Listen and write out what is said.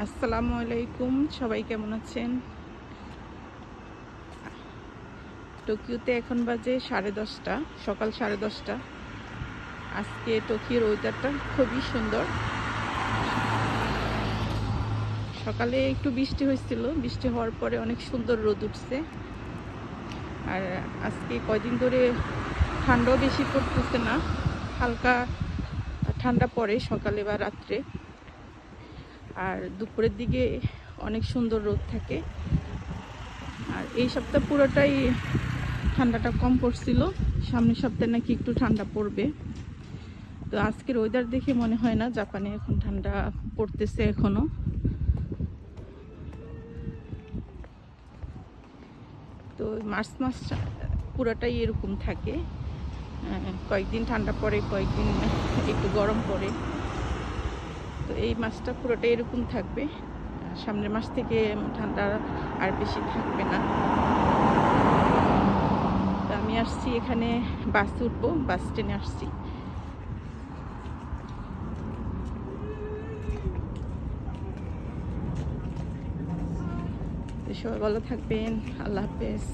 আসসালামু আলাইকুম, সবাই কেমন আছেন? টোকিওতে এখন বাজে 10:30, সকাল 10:30। আজকে টোকিওর ওয়েদারটা খুবই সুন্দর। সকালে একটু বৃষ্টি হয়েছিল, বৃষ্টি হওয়ার পরে অনেক সুন্দর রোদ উঠছে। আর আজকে কয়দিন ধরে ঠান্ডাও বেশি পড়তেছে না, হালকা ঠান্ডা পড়ে সকালে বা রাত্রে। আর দুপুরের দিকে অনেক সুন্দর রোদ থাকে। আর এই সপ্তাহ পুরোটাই ঠান্ডাটা কম পড়ছিল, সামনের সপ্তাহে নাকি একটু ঠান্ডা পড়বে। তো আজকের ওয়েদার দেখে মনে হয় না জাপানে এখন ঠান্ডা পড়তেছে এখনো। তো মার্চ মাস পুরোটাই এরকম থাকে, কয়েকদিন ঠান্ডা পড়ে, কয়েকদিন একটু গরম পড়ে। তো এই মাসটা পুরোটাই এরকম থাকবে। সামনের মাস থেকে ঠান্ডা আর বেশি থাকবে না। তো আমি আসছি এখানে, বাসে উঠবো, বাস স্ট্যান্ডে আসছি। সবাই ভালো থাকবেন, আল্লাহ হাফেজ।